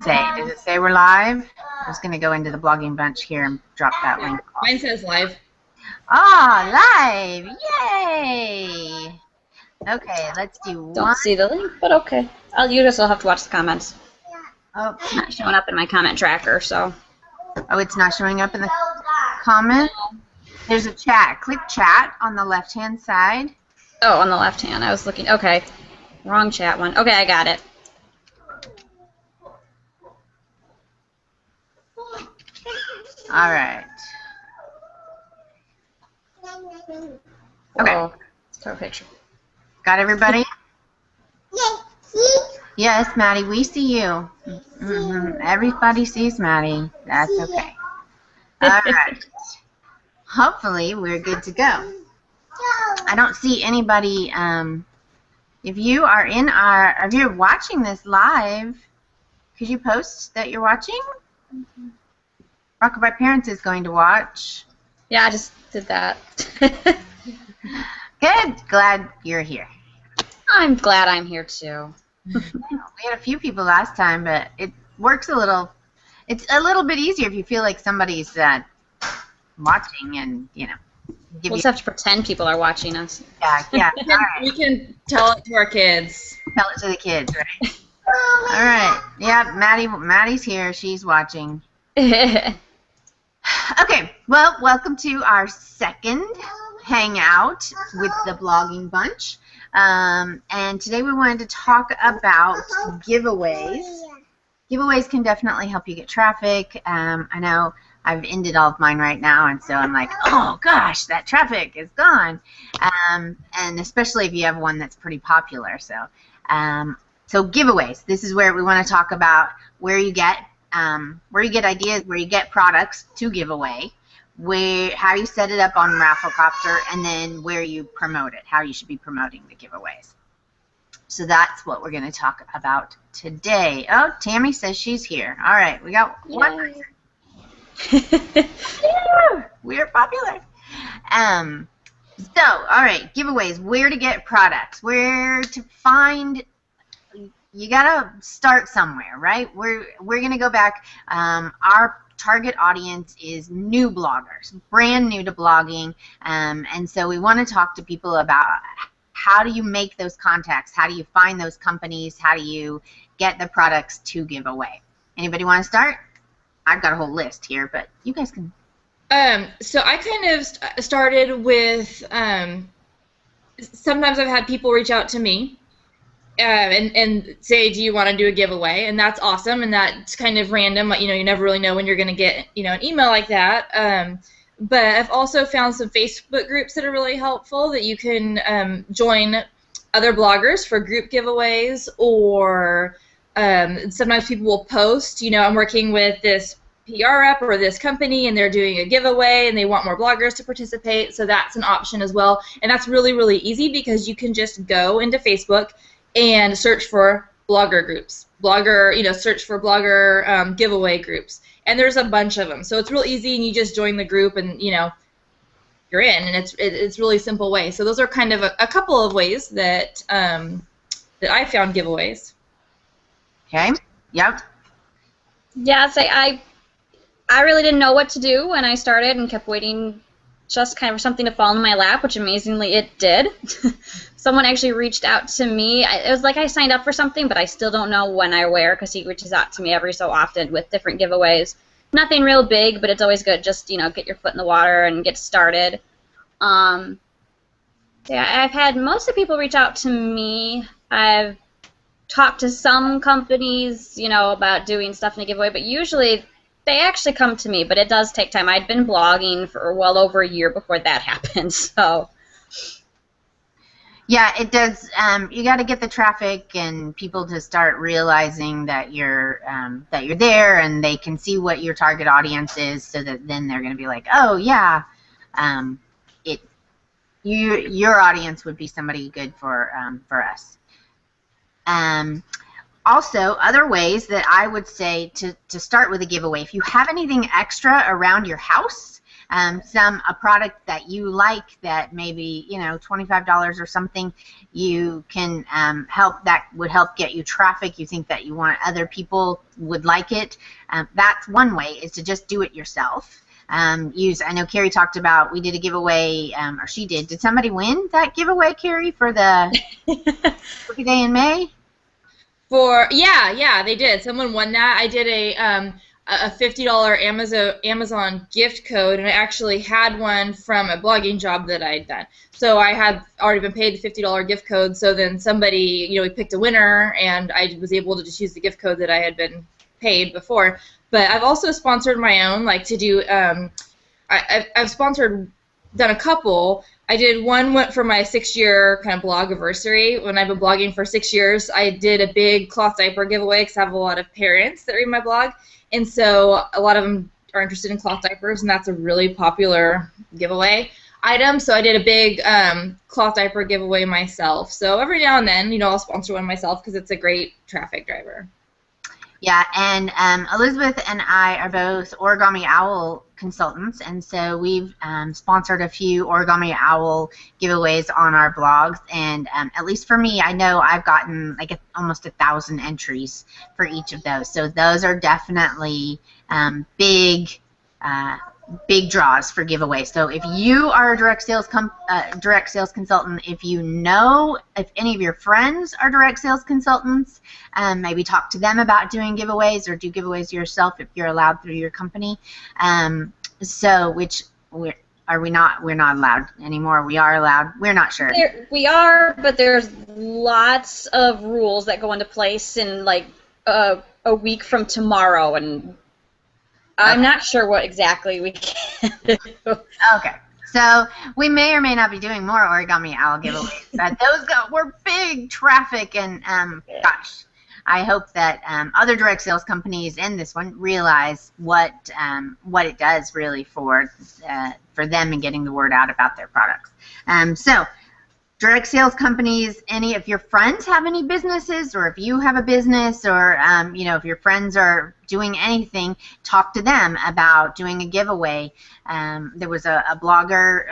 say? Does it say we're live? I'm just going to go into the blogging bunch here and drop that link off. Mine says live. Ah, live! Yay! Okay, let's do one. Don't see the link, but okay. You just will have to watch the comments. Oh, It's not showing up in my comment tracker, so. oh, it's not showing up in the comment? There's a chat. Click chat on the left-hand side. Oh, on the left hand. I was looking. Okay. Wrong chat one. Okay, I got it. All right. Okay. Let's take a picture. Got everybody? Yes, Maddie, we see you. Everybody sees Maddie. That's okay. All right. Hopefully, we're good to go. I don't see anybody. If you are if you're watching this live, could you post that you're watching? Rockabye Parents is going to watch. Yeah, I just did that. Good. Glad you're here. I'm glad I'm here too. We had a few people last time, but it works a little. It's a little bit easier if you feel like somebody's watching, and We'll just have to pretend people are watching us. Yeah. All right. We can tell it to our kids. Tell it to the kids, right? All right. Yeah, Maddie's here. She's watching. Okay. Well, welcome to our second hangout with the blogging bunch. And today we wanted to talk about giveaways. Giveaways can definitely help you get traffic. I know I've ended all of mine right now, and so I'm like, oh gosh, that traffic is gone. And especially if you have one that's pretty popular. So giveaways. This is where we want to talk about where you get ideas, where you get products to give away, how you set it up on Rafflecopter, and then where you promote it, how you should be promoting the giveaways. So that's what we're going to talk about today. Oh, Tammy says she's here. All right, we got one person. We're popular. So, all right, giveaways, where to get products, where to find. You gotta start somewhere, right? We're gonna go back. Our target audience is new bloggers, brand new to blogging, and so we want to talk to people about how do you make those contacts, how do you find those companies, how do you get the products to give away. Anybody want to start? I've got a whole list here, but you guys can. So I kind of started with. Sometimes I've had people reach out to me. And say, do you want to do a giveaway? And that's awesome, and that's kind of random. You never really know when you're going to get, an email like that. But I've also found some Facebook groups that are really helpful that you can join other bloggers for group giveaways, or sometimes people will post, I'm working with this PR rep or this company, and they're doing a giveaway, and they want more bloggers to participate, so that's an option as well. And that's really, really easy because you can just go into Facebook and search for blogger groups, search for blogger giveaway groups, and there's a bunch of them. So it's real easy, and you just join the group, and you're in, and it's really simple way. So those are kind of a couple of ways that that I found giveaways. Okay. Yep. Yeah, I really didn't know what to do when I started, and kept waiting just kind of something to fall in my lap, which amazingly it did. Someone actually reached out to me. It was like I signed up for something, but I still don't know when or where, because he reaches out to me every so often with different giveaways. Nothing real big, but it's always good just, get your foot in the water and get started. Yeah, I've had most of the people reach out to me. I've talked to some companies, about doing stuff in a giveaway, but usually they actually come to me, but it does take time. I'd been blogging for well over a year before that happened, so. Yeah, it does. You got to get the traffic and people to start realizing that you're there, and they can see what your target audience is, so that then they're going to be like, oh yeah, your audience would be somebody good for us. Also, other ways that I would say to start with a giveaway, if you have anything extra around your house a product that you like that maybe, $25 or something, you can that would help get you traffic. You think that you want other people would like it. That's one way, is to just do it yourself. I know Carrie talked about, we did a giveaway, or she did. Did somebody win that giveaway, Carrie, for the Cookie Day in May? Yeah, they did. Someone won that. I did a $50 Amazon gift code, and I actually had one from a blogging job that I had done. So I had already been paid the $50 gift code. So then somebody, we picked a winner, and I was able to just use the gift code that I had been paid before. But I've also sponsored my own, like to do. I've done a couple. I did one for my 6-year kind of blogiversary. When I've been blogging for 6 years, I did a big cloth diaper giveaway because I have a lot of parents that read my blog, and so a lot of them are interested in cloth diapers, and that's a really popular giveaway item. So I did a big cloth diaper giveaway myself. So every now and then, I'll sponsor one myself because it's a great traffic driver. Yeah, and Elizabeth and I are both Origami Owl consultants, and so we've sponsored a few Origami Owl giveaways on our blogs, and at least for me, I know I've gotten like almost 1,000 entries for each of those. So those are definitely big draws for giveaways. So if you are a direct sales consultant, if any of your friends are direct sales consultants, maybe talk to them about doing giveaways, or do giveaways yourself if you're allowed through your company. We're not allowed anymore. We are allowed. We're not sure. We are, but there's lots of rules that go into place in like a week from tomorrow, and I'm not sure what exactly we can do. Okay. So we may or may not be doing more Origami Owl giveaways, but those were big traffic, and gosh, I hope that other direct sales companies and this one realize what it does really for them in getting the word out about their products. So direct sales companies, if your friends have any businesses, or if you have a business, or if your friends are doing anything, talk to them about doing a giveaway. There was a blogger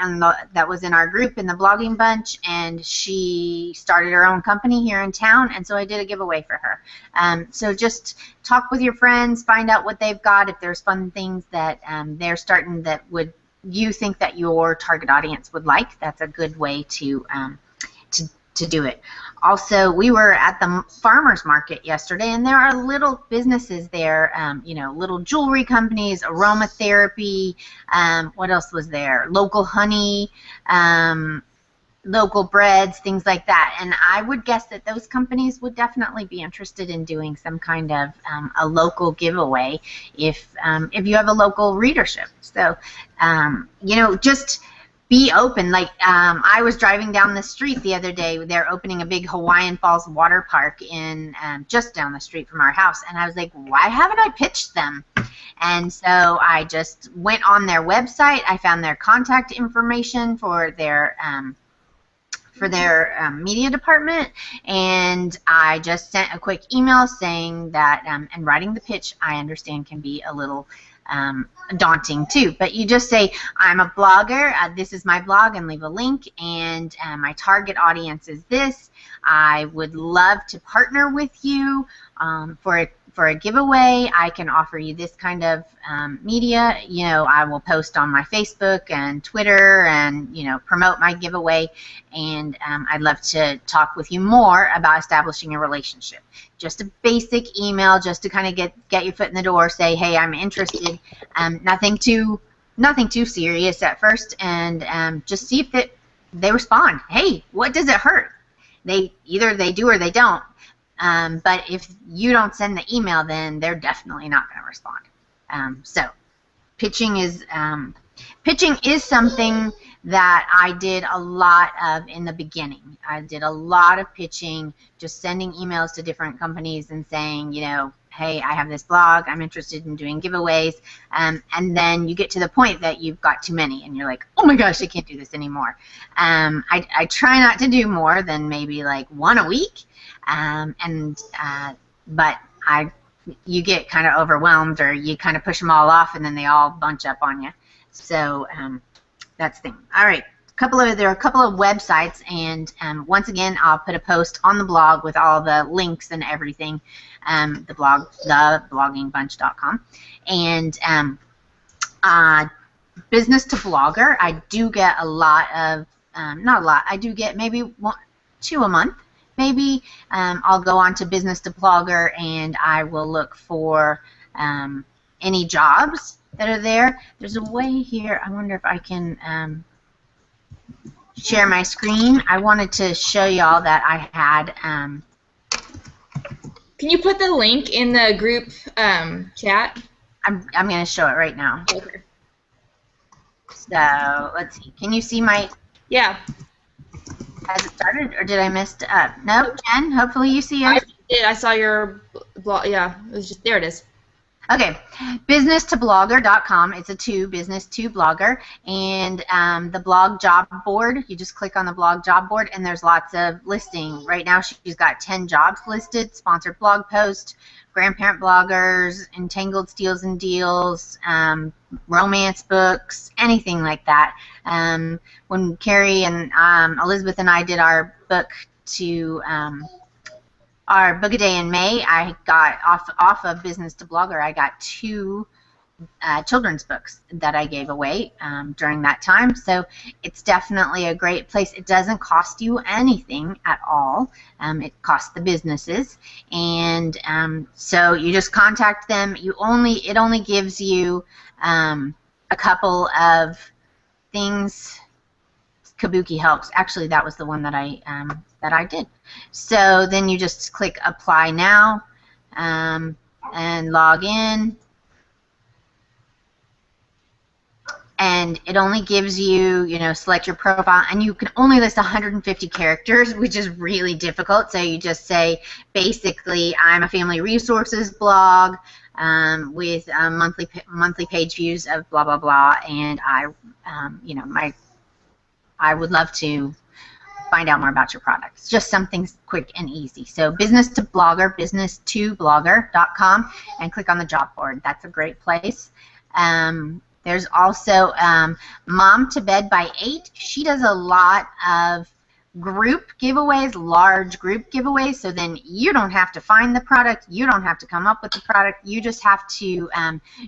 that was in our group in the blogging bunch, and she started her own company here in town, and so I did a giveaway for her. So just talk with your friends, find out what they've got, if there's fun things that they're starting that you think that your target audience would like. That's a good way to do it. Also, we were at the farmers market yesterday, and there are little businesses there, little jewelry companies, aromatherapy, what else was there? Local honey, local breads, things like that. And I would guess that those companies would definitely be interested in doing some kind of a local giveaway if you have a local readership. So, just be open. Like, I was driving down the street the other day. They're opening a big Hawaiian Falls water park in just down the street from our house, and I was like, why haven't I pitched them? And so I just went on their website. I found their contact information for their media department, and I just sent a quick email saying that, and writing the pitch, I understand, can be a little daunting too, but you just say, I'm a blogger, this is my blog, and leave a link, and my target audience is this. I would love to partner with you for a giveaway. I can offer you this kind of media. I will post on my Facebook and Twitter and promote my giveaway, and I'd love to talk with you more about establishing a relationship. Just a basic email, just to kind of get your foot in the door. Say, hey, I'm interested. Nothing too serious at first, and just see if they respond. Hey, what does it hurt? Either they do or they don't. But if you don't send the email, then they're definitely not going to respond. So pitching is something that I did a lot of in the beginning. I did a lot of pitching, just sending emails to different companies and saying, hey, I have this blog, I'm interested in doing giveaways, and then you get to the point that you've got too many, and you're like, oh my gosh, I can't do this anymore. I try not to do more than maybe like one a week, but you get kind of overwhelmed, or you kind of push them all off, and then they all bunch up on you. So that's the thing. All right. There are a couple of websites, and once again, I'll put a post on the blog with all the links and everything. The blog, thebloggingBunch.com, and business to blogger. I do get a lot of, not a lot. I do get maybe 2 a month. Maybe I'll go on to business to blogger, and I will look for any jobs that are there. There's a way here. I wonder if I can share my screen. I wanted to show y'all that I had. Can you put the link in the group chat? I'm going to show it right now. Okay. So let's see. Can you see my? Yeah. Has it started, or did I miss it up? No, Jen. Hopefully you see it. I did. I saw your blog. Yeah, it was just there. It is. Okay, business2blogger.com. It's a business to blogger, and the blog job board. You just click on the blog job board, and there's lots of listing. Right now, she's got 10 jobs listed: sponsored blog post, grandparent bloggers, entangled steals and deals, romance books, anything like that. When Carrie and Elizabeth and I did our book to our book a day in May, I got off of Business to Blogger. I got 2 children's books that I gave away during that time. So it's definitely a great place. It doesn't cost you anything at all. It costs the businesses, and so you just contact them. It only gives you a couple of things. Kabuki helps. Actually, that was the one that I did. So then you just click apply now and log in, and it only gives you, select your profile, and you can only list 150 characters, which is really difficult. So you just say, basically, I'm a family resources blog with monthly page views of blah blah blah, and I would love to find out more about your products. Just something quick and easy. So business to blogger, business2blogger.com, and click on the job board. That's a great place. There's also Mom to Bed by 8. She does a lot of group giveaways, large group giveaways, so then you don't have to find the product, you don't have to come up with the product, you just have to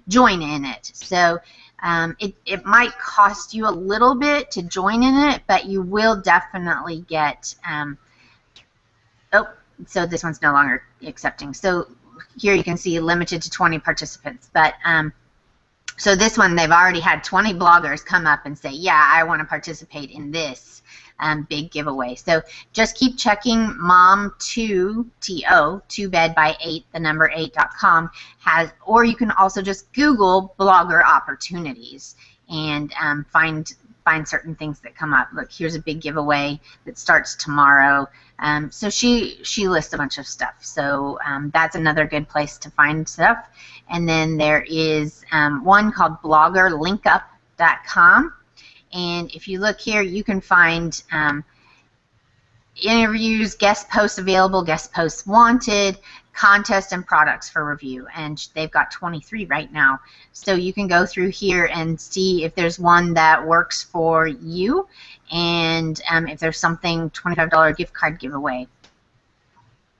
join in it. So it might cost you a little bit to join in it, but you will definitely get, so this one's no longer accepting. So here you can see limited to 20 participants, but so this one, they've already had 20 bloggers come up and say, yeah, I want to participate in this big giveaway. So just keep checking mom2bed by 8, the number 8.com has, or you can also just Google blogger opportunities and find certain things that come up. Look, here's a big giveaway that starts tomorrow. So she lists a bunch of stuff. So that's another good place to find stuff. And then there is one called bloggerlinkup.com. And if you look here, you can find interviews, guest posts available, guest posts wanted, contests, and products for review. And they've got 23 right now. So you can go through here and see if there's one that works for you, and if there's something, $25 gift card giveaway.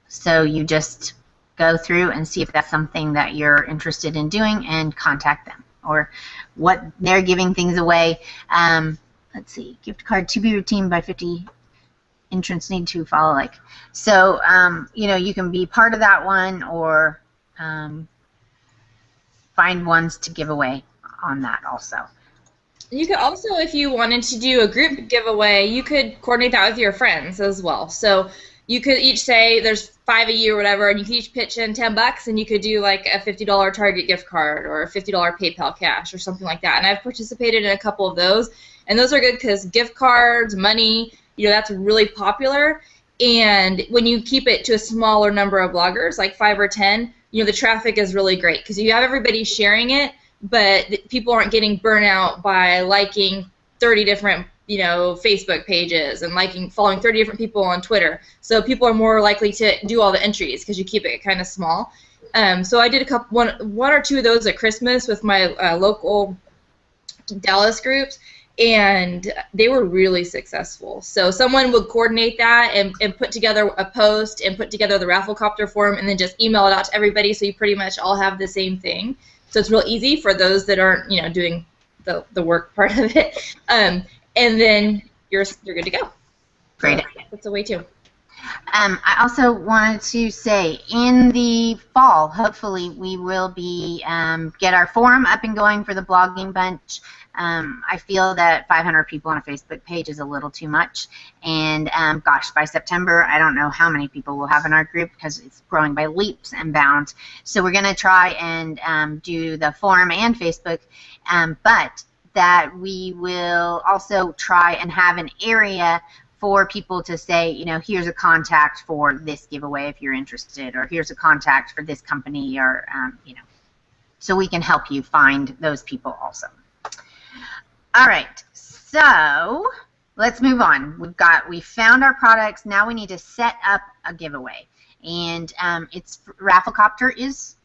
So you just go through and see if that's something that you're interested in doing and contact them, or what they're giving things away. Let's see, gift card to be redeemed by 50 entrants need to follow like. So you can be part of that one, or find ones to give away on that also. You could also, if you wanted to do a group giveaway, you could coordinate that with your friends as well. So you could each say there's 5 of you or whatever, and you could each pitch in $10, and you could do like a $50 Target gift card or a $50 PayPal cash or something like that. And I've participated in a couple of those, and those are good because gift cards, money, that's really popular. And when you keep it to a smaller number of bloggers, like 5 or 10, the traffic is really great because you have everybody sharing it, but people aren't getting burnt out by liking 30 different Facebook pages and following 30 different people on Twitter. So people are more likely to do all the entries because you keep it kind of small. So I did one or two of those at Christmas with my local Dallas groups, and they were really successful. So someone would coordinate that and put together a post and put together the Rafflecopter form and then just email it out to everybody, so you pretty much all have the same thing. So it's real easy for those that aren't, you know, doing the work part of it. And then you're good to go. Great. So that's a way too. I also wanted to say, in the fall, hopefully we will be get our forum up and going for the blogging bunch. I feel that 500 people on a Facebook page is a little too much, and gosh, by September, I don't know how many people we'll have in our group because it's growing by leaps and bounds. So we're going to try and do the forum and Facebook, but that we will also try and have an area for people to say, you know, here's a contact for this giveaway if you're interested, or here's a contact for this company, or, you know, so we can help you find those people also. All right, so let's move on. We found our products. Now we need to set up a giveaway, and it's Rafflecopter is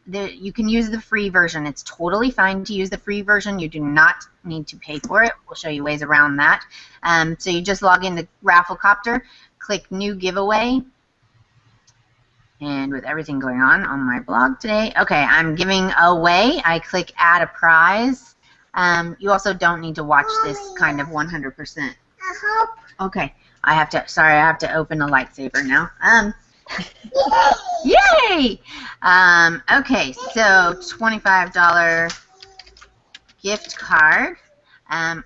you can use the free version. It's totally fine to use the free version. You do not need to pay for it. We'll show you ways around that. So you just log into Rafflecopter, click New Giveaway, and with everything going on my blog today, okay, I'm giving away. I click Add a Prize. You also don't need to watch this kind of 100%. Okay, I have to open a lightsaber now. Yay! Okay, so $25 gift card. I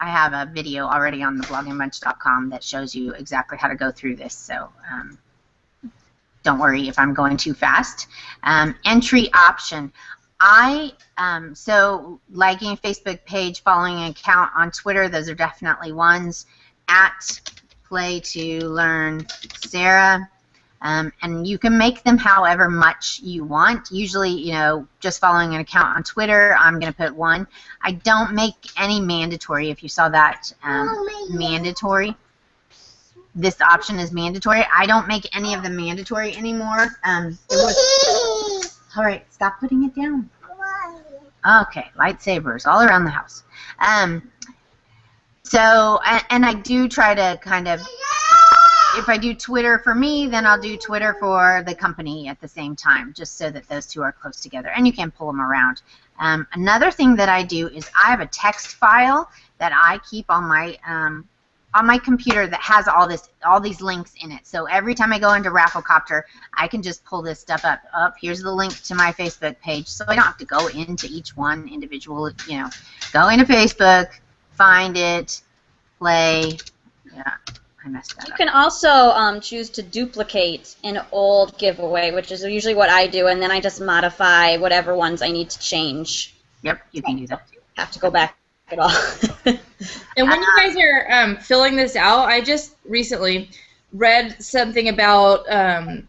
have a video already on the bloggingmunch.com that shows you exactly how to go through this, so don't worry if I'm going too fast. Entry option. So liking a Facebook page, following an account on Twitter, those are definitely ones. At Play to Learn Sarah, and you can make them however much you want. Usually, you know, just following an account on Twitter, I'm going to put 1. I don't make any mandatory. If you saw that, mandatory. This option is mandatory. I don't make any of them mandatory anymore. All right, stop putting it down. Okay, lightsabers all around the house. So, and I do try to kind of, if I do Twitter for me, then I'll do Twitter for the company at the same time, just so that those two are close together, and you can pull them around. Another thing that I do is I have a text file that I keep on my computer that has all these links in it. So every time I go into Rafflecopter, I can just pull this stuff up. Oh, here's the link to my Facebook page, so I don't have to go into each one individual. You know, go into Facebook, find it, play. Yeah, I messed that up. You can also choose to duplicate an old giveaway, which is usually what I do, and then I just modify whatever ones I need to change. Yep, you can do that too. Have to go back at all. And when you guys are filling this out, I just recently read something about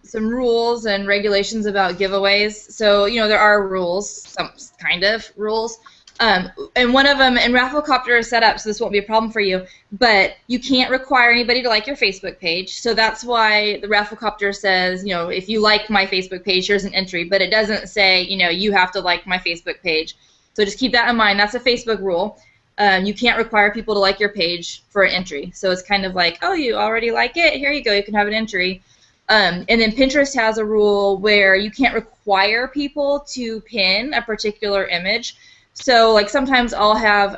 some rules and regulations about giveaways. So, you know, there are rules, some kind of rules. And one of them, and Rafflecopter is set up, so this won't be a problem for you, but you can't require anybody to like your Facebook page. So that's why the Rafflecopter says, you know, if you like my Facebook page, here's an entry. But it doesn't say, you know, you have to like my Facebook page. So just keep that in mind. That's a Facebook rule. You can't require people to like your page for an entry. So it's kind of like, oh, you already like it? Here you go. You can have an entry. And then Pinterest has a rule where you can't require people to pin a particular image. So, like, sometimes I'll have,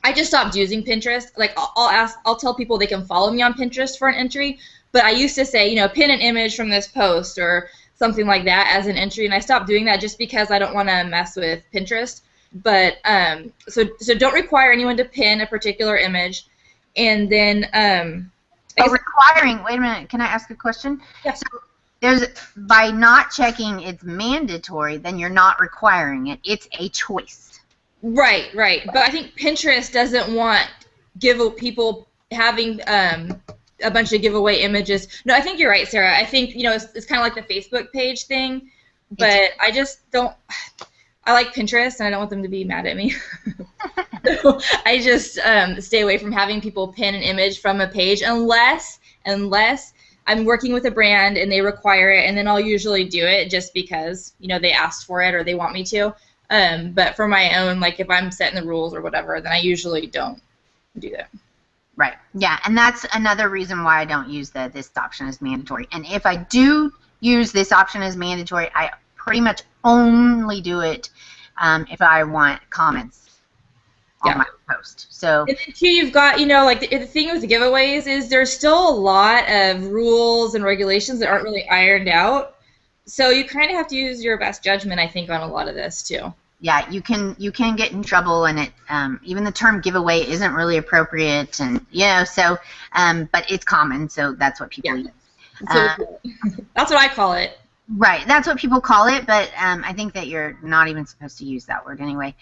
I just stopped using Pinterest. Like, I'll tell people they can follow me on Pinterest for an entry, but I used to say, you know, pin an image from this post or something like that as an entry, and I stopped doing that just because I don't want to mess with Pinterest. But, so don't require anyone to pin a particular image, and then, requiring, wait a minute, can I ask a question? Yeah. So, by not checking it's mandatory, then you're not requiring it. It's a choice. Right. But I think Pinterest doesn't want people having a bunch of giveaway images. No, I think you're right, Sarah. I think, you know, it's kind of like the Facebook page thing, but I just don't. I like Pinterest, and I don't want them to be mad at me. So I just stay away from having people pin an image from a page unless I'm working with a brand and they require it, and then I'll usually do it just because, you know, they asked for it or they want me to. But for my own, like if I'm setting the rules or whatever, then I usually don't do that. Right. Yeah, and that's another reason why I don't use this option as mandatory. And if I do use this option as mandatory, I pretty much only do it if I want comments on my post. So. And then too, you've got, like the thing with the giveaways is there's still a lot of rules and regulations that aren't really ironed out. So you kind of have to use your best judgment, I think, on a lot of this too. Yeah, you can get in trouble, and it even the term giveaway isn't really appropriate, and so but it's common, so that's what people use. So that's what I call it. Right, that's what people call it, but I think that you're not even supposed to use that word anyway.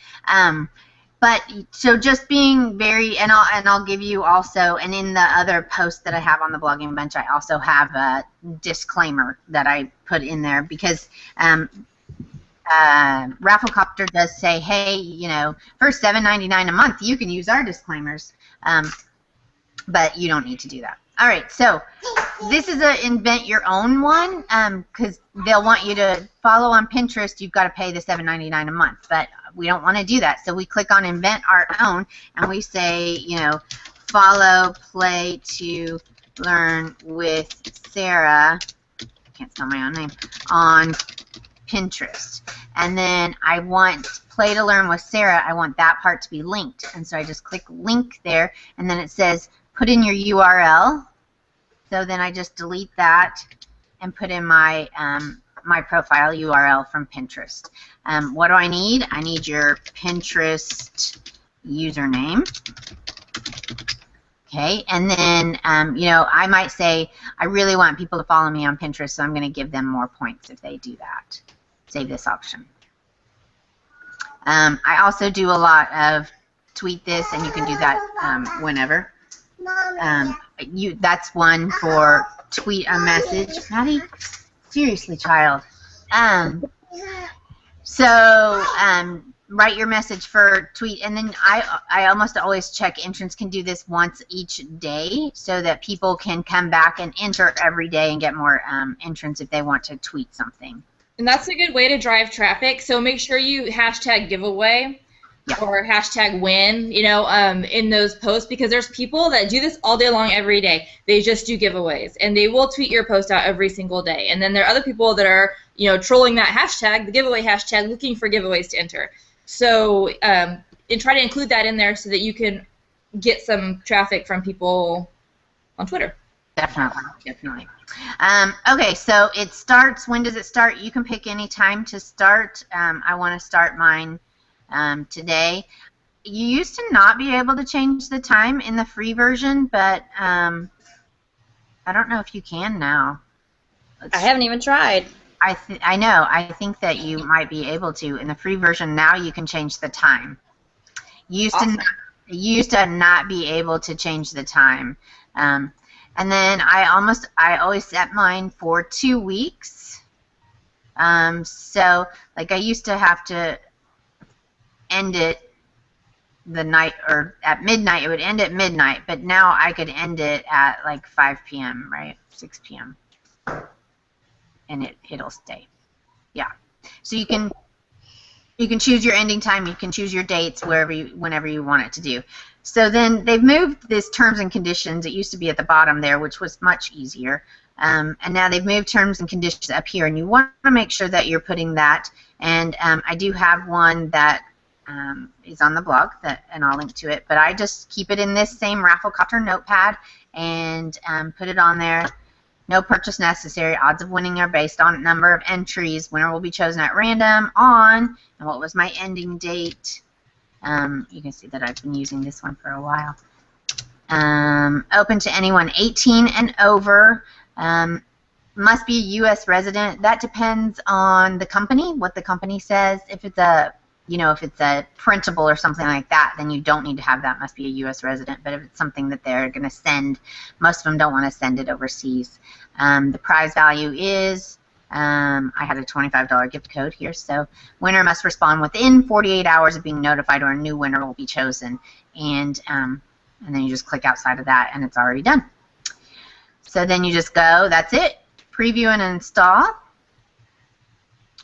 But so just being very, and I'll give you also, and in the other post that I have on the blogging bench, I also have a disclaimer that I put in there because. Rafflecopter does say, hey, for $7.99 a month, you can use our disclaimers, but you don't need to do that. All right, so this is a invent your own one because they'll want you to follow on Pinterest. You've got to pay the $7.99 a month, but we don't want to do that. So we click on invent our own, and we say, follow, play to learn with Sarah. I can't spell my own name on Pinterest. And then I want play to learn with Sarah. I want that part to be linked. And so I just click link there, and then it says put in your URL. So then I just delete that and put in my my profile URL from Pinterest. What do I need? I need your Pinterest username. Okay, and then, I might say, I really want people to follow me on Pinterest, so I'm going to give them more points if they do that. Save this option. I also do a lot of tweet this, and you can do that whenever. That's one for tweet a message. Maddie, seriously, child. Write your message for tweet, and then I almost always check. Entrance can do this once each day so that people can come back and enter every day and get more entrance if they want to tweet something. And that's a good way to drive traffic. So make sure you hashtag giveaway or hashtag win, in those posts, because there's people that do this all day long every day. They just do giveaways, and they will tweet your post out every single day. And then there are other people that are, trolling that hashtag, the giveaway hashtag, looking for giveaways to enter. So and try to include that in there so that you can get some traffic from people on Twitter. Definitely. Okay, so it starts. When does it start? You can pick any time to start. I want to start mine today. You used to not be able to change the time in the free version, but I don't know if you can now. I haven't even tried. I know. I think that you might be able to. In the free version now, you can change the time. You used to not be able to change the time. And then I always set mine for 2 weeks. So like I used to have to end it the night, or at midnight. It would end at midnight, but now I could end it at like 5 p.m., right? 6 p.m. and it'll stay. Yeah. So you can choose your ending time. You can choose your dates whenever you want it to do. So then they've moved this terms and conditions. It used to be at the bottom there, which was much easier. And now they've moved terms and conditions up here, and you want to make sure that you're putting that. And I do have one that is on the blog, and I'll link to it. But I just keep it in this same Rafflecopter notepad and put it on there. No purchase necessary. Odds of winning are based on number of entries. Winner will be chosen at random on, and what was my ending date? You can see that I've been using this one for a while. Open to anyone 18 and over. Must be a U.S. resident. That depends on the company, what the company says. If it's a printable or something like that, then you don't need to have that. Must be a U.S. resident. But if it's something that they're going to send, most of them don't want to send it overseas. The prize value is, I had a $25 gift code here, so winner must respond within 48 hours of being notified, or a new winner will be chosen. And then you just click outside of that, and it's already done. So then you just go, that's it, preview and install,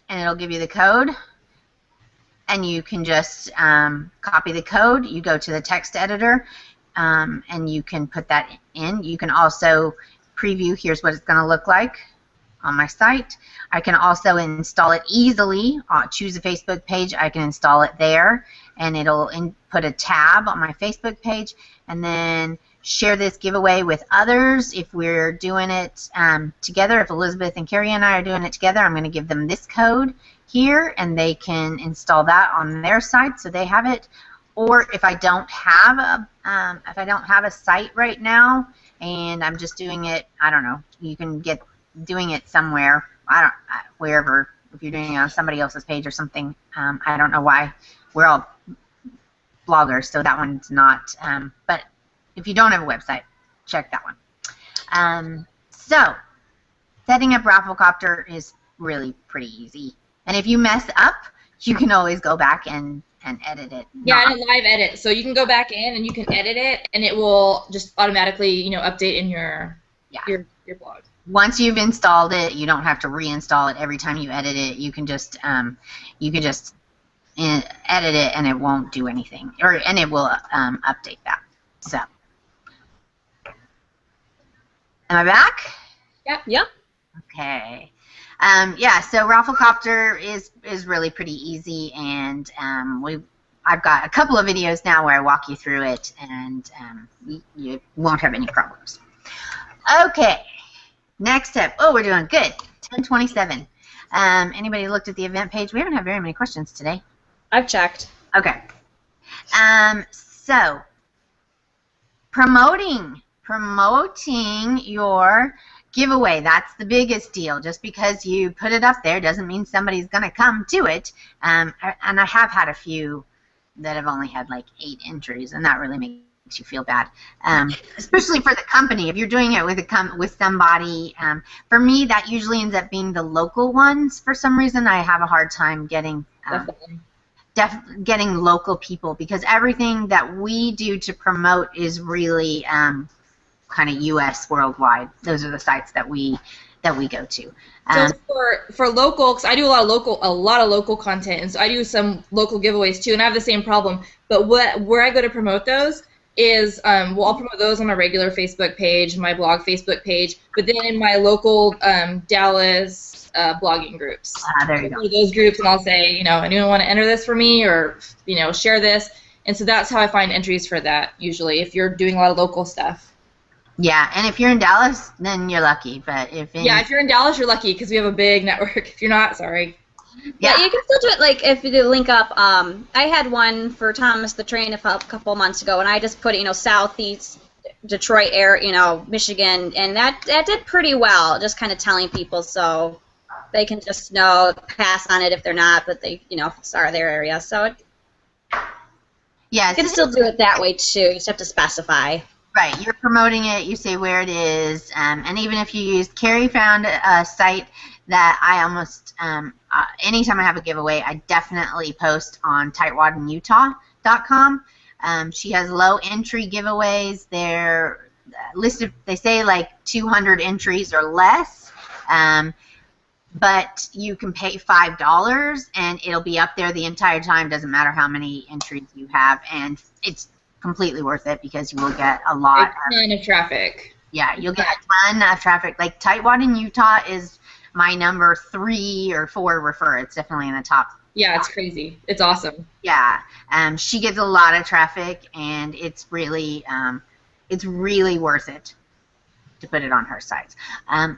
and it'll give you the code. and you can just copy the code. You go to the text editor, and you can put that in. You can also preview, here's what it's going to look like on my site. I can also install it easily. Choose a Facebook page. I can install it there, and it'll put a tab on my Facebook page, and then share this giveaway with others. If we're doing it together, if Elizabeth and Carrie and I are doing it together, I'm going to give them this code here, and they can install that on their site so they have it. Or if I don't have a site right now, and I'm just doing it, I don't know, you can get doing it somewhere, wherever, if you're doing it on somebody else's page or something. I don't know why. We're all bloggers, so that one's not, but if you don't have a website, check that one. So setting up Rafflecopter is really pretty easy, and if you mess up, you can always go back and edit it. Yeah, and a live edit, so you can go back in and you can edit it, and it will just automatically, update in your blog. Once you've installed it, you don't have to reinstall it every time you edit it. You can just edit it, and it won't do anything, and it will update that. So, am I back? Yep. Yep. Okay. Yeah, so Rafflecopter is really pretty easy, and I've got a couple of videos now where I walk you through it, and you won't have any problems. Okay, next up. Oh, we're doing good. 10:27. Anybody looked at the event page? We haven't had very many questions today. I've checked. Okay. So promoting your giveaway, that's the biggest deal. Just because you put it up there doesn't mean somebody's going to come to it. And I have had a few that have only had like 8 entries, and that really makes you feel bad, especially for the company. If you're doing it with somebody, for me, that usually ends up being the local ones. For some reason, I have a hard time getting getting local people, because everything that we do to promote is really kind of U.S. worldwide. Those are the sites that we go to. So for local, because I do a lot of local content, and so I do some local giveaways too, and I have the same problem. But where I go to promote those is, I'll promote those on my regular Facebook page, my blog Facebook page, but then in my local Dallas blogging groups. There you go. Those groups, and I'll say, anyone want to enter this for me, or share this, and so that's how I find entries for that usually. If you're doing a lot of local stuff. Yeah, and if you're in Dallas, then you're lucky. But if you're in Dallas, you're lucky because we have a big network. If you're not, sorry. Yeah, you can still do it. Like if you link up. I had one for Thomas the Train a couple months ago, and I just put Southeast Detroit area, Michigan, and that did pretty well. Just kind of telling people so they can just pass on it if they're not, but they if it's their area. So yeah, you can still do it that way too. You just have to specify. Right, you're promoting it, you say where it is, and even if you use, Carrie found a site that I almost, anytime I have a giveaway, I definitely post on tightwaddenutah.com. She has low entry giveaways. They're listed, they say like 200 entries or less, but you can pay $5 and it'll be up there the entire time, doesn't matter how many entries you have, and it's completely worth it because you will get a ton of traffic. Yeah, you'll get a ton of traffic. Like Tightwad in Utah is my number 3 or 4 refer. It's definitely in the top. Yeah, it's crazy. It's awesome. Yeah, she gets a lot of traffic, and it's really worth it to put it on her sites.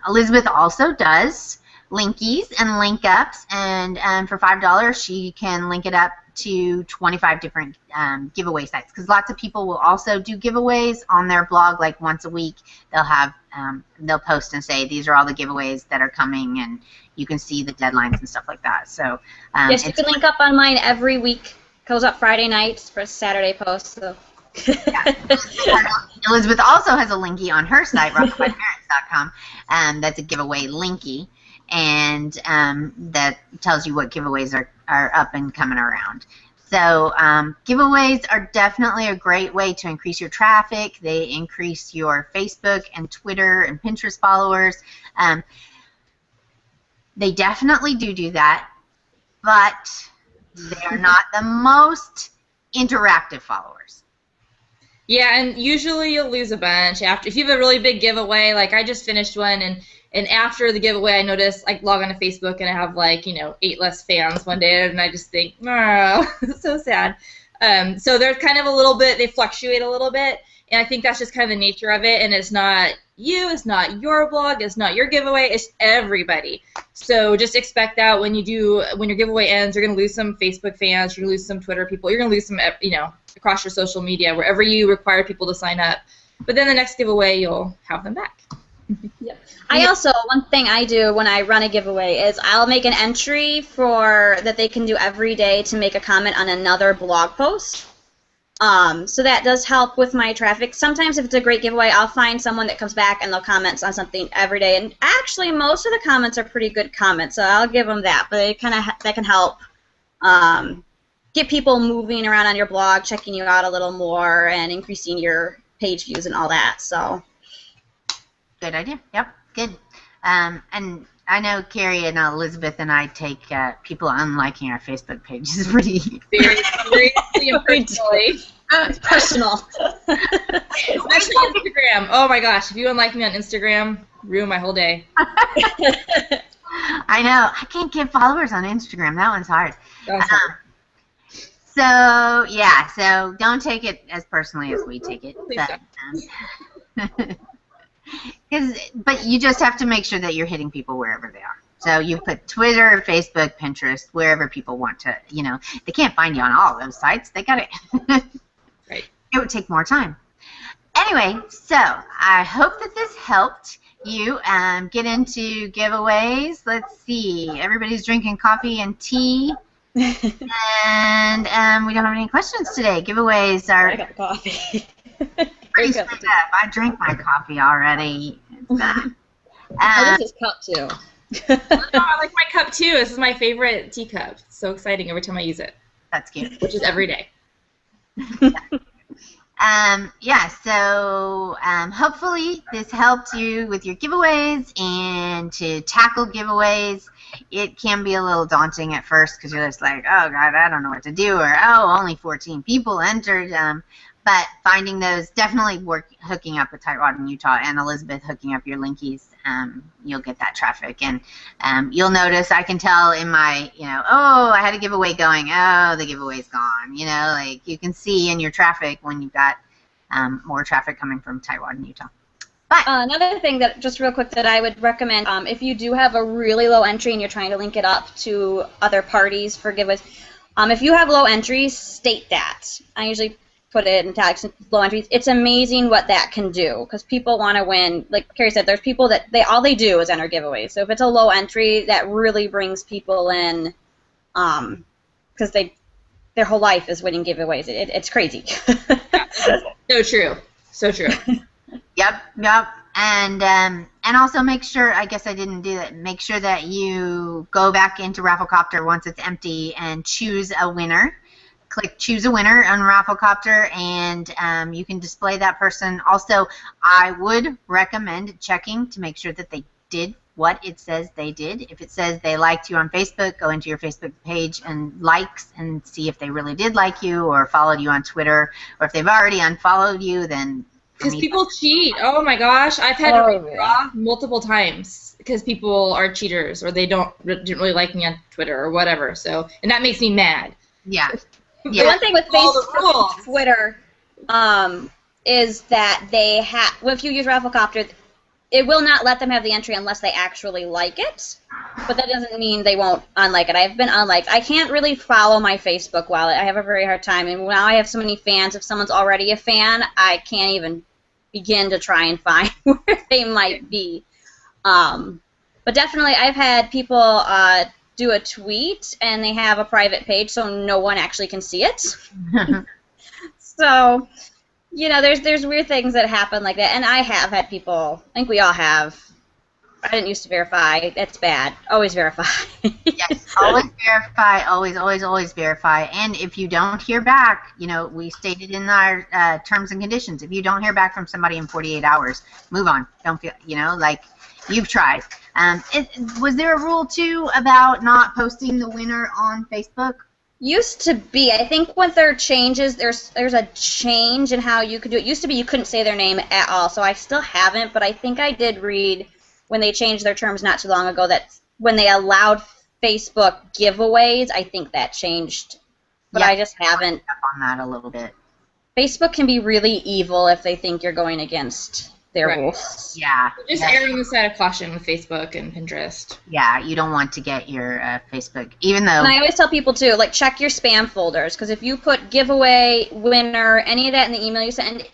Elizabeth also does linkies and link ups, and for $5 she can link it up to 25 different giveaway sites, because lots of people will also do giveaways on their blog. Like once a week they'll post and say these are all the giveaways that are coming, and you can see the deadlines and stuff like that. So yes, you can link up on mine every week. Goes up Friday nights for Saturday post. So. Yeah. Elizabeth also has a linky on her site, rockbyparents.com, that's a giveaway linky, and that tells you what giveaways are up and coming around. So giveaways are definitely a great way to increase your traffic. They increase your Facebook and Twitter and Pinterest followers. They definitely do that, but They are not the most interactive followers. Yeah, and usually you'll lose a bunch after if you have a really big giveaway. Like I just finished one, and after the giveaway, I noticed I log on to Facebook and I have 8 less fans one day, and I just think, oh, so sad. So they're kind of a little bit, they fluctuate a little bit, and I think that's just kind of the nature of it. And it's not you, it's not your blog, it's not your giveaway, it's everybody. So just expect that when your giveaway ends, you're gonna lose some Facebook fans, you're gonna lose some Twitter people, you're gonna lose some, across your social media, wherever you require people to sign up. But then the next giveaway, you'll have them back. Yep. I also, one thing I do when I run a giveaway is I'll make an entry that they can do every day to make a comment on another blog post. So that does help with my traffic. Sometimes if it's a great giveaway, I'll find someone that comes back and they'll comment on something every day. And actually, most of the comments are pretty good comments, so I'll give them that. But that can help get people moving around on your blog, checking you out a little more, and increasing your page views and all that. So. Good idea. Yep. Good. And I know Carrie and Elizabeth and I take people unliking our Facebook pages pretty very seriously and personally. Personal. Especially Instagram. Oh my gosh, if you unlike me on Instagram, ruin my whole day. I know. I can't get followers on Instagram. That one's hard. That's hard. So yeah. So don't take it as personally as we take it. Please But, but you just have to make sure that you're hitting people wherever they are. So you put Twitter, Facebook, Pinterest, wherever people want to, they can't find you on all those sites. They got it. Right. It would take more time. Anyway, so I hope that this helped you get into giveaways. Let's see. Everybody's drinking coffee and tea. And we don't have any questions today. Giveaways are... I got coffee. Pretty straight up. I drank my coffee already. This is cup too. I like my cup too. This is my favorite teacup. It's so exciting every time I use it. That's cute. Which is every day. Yeah, so hopefully this helped you with your giveaways and to tackle giveaways. It can be a little daunting at first because you're just like, oh, God, I don't know what to do, or, oh, only 14 people entered. But finding those, definitely hooking up with Tightwad in Utah and Elizabeth hooking up your linkies, you'll get that traffic. And you'll notice, I can tell in my, oh, I had a giveaway going. Oh, the giveaway's gone. Like you can see in your traffic when you've got more traffic coming from Tightwad in Utah. But another thing that, just real quick, that I would recommend, if you do have a really low entry and you're trying to link it up to other parties for giveaways, if you have low entries, state that. I usually put it in tags, low entries. It's amazing what that can do because people want to win. Like Carrie said, there's people that all they do is enter giveaways. So if it's a low entry, that really brings people in because their whole life is winning giveaways. It's crazy. So true. So true. Yep. And also make sure, I guess I didn't do that, make sure that you go back into Rafflecopter once it's empty and choose a winner. Click choose a winner on Rafflecopter, and you can display that person. Also, I would recommend checking to make sure that they did what it says they did. If it says they liked you on Facebook, go into your Facebook page and likes and see if they really did like you or followed you on Twitter, or if they've already unfollowed you, then... Because people cheat. Oh my gosh, I've had to withdraw multiple times because people are cheaters or they didn't really like me on Twitter or whatever. So, and that makes me mad. Yeah. The one thing with Facebook and Twitter is that they have, if you use Rafflecopter, it will not let them have the entry unless they actually like it. But that doesn't mean they won't unlike it. I've been unliked. I can't really follow my Facebook wallet. I have a very hard time. And now I have so many fans. If someone's already a fan, I can't even begin to try and find where they might be. But definitely, I've had people do a tweet and they have a private page so no one actually can see it. So, there's weird things that happen like that. And I have had people, I think we all have. I didn't used to verify. That's bad. Always verify. Yes, always verify. Always verify. And if you don't hear back, we stated in our terms and conditions, if you don't hear back from somebody in 48 hours, move on. Don't feel, like you've tried. Was there a rule, too, about not posting the winner on Facebook? Used to be. I think when there are changes, there's a change in how you could do it. Used to be you couldn't say their name at all, so I still haven't, but I think I did read when they changed their terms not too long ago that when they allowed Facebook giveaways, I think that changed. But Yeah, I just haven't. up on that a little bit. Facebook can be really evil if they think you're going against their Right. rules. Yeah. Just yeah. erring on the side of caution with Facebook and Pinterest. Yeah, you don't want to get your Facebook, even though. And I always tell people too, like check your spam folders, because if you put giveaway, winner, any of that in the email you send,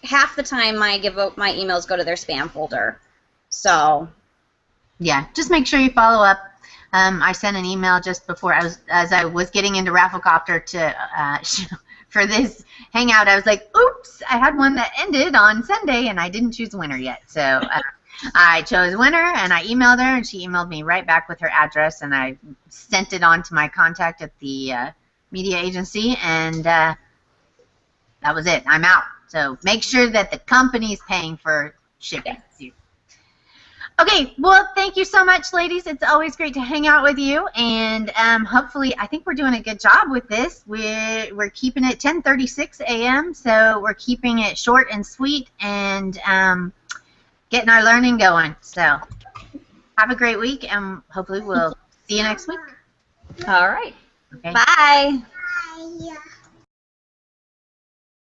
half the time my emails go to their spam folder. So. Yeah, just make sure you follow up. I sent an email just before as I was getting into Rafflecopter to for this hangout. I was like, oops, I had one that ended on Sunday and I didn't choose a winner yet. So I chose winner and I emailed her and she emailed me right back with her address and I sent it on to my contact at the media agency and that was it. I'm out. So make sure that the company's paying for shipping. Okay, well, thank you so much, ladies. It's always great to hang out with you, and hopefully, I think we're doing a good job with this. We're keeping it 10:36 a.m., so we're keeping it short and sweet, and getting our learning going. So, have a great week, and hopefully, we'll see you next week. All right. Okay. Bye. Bye.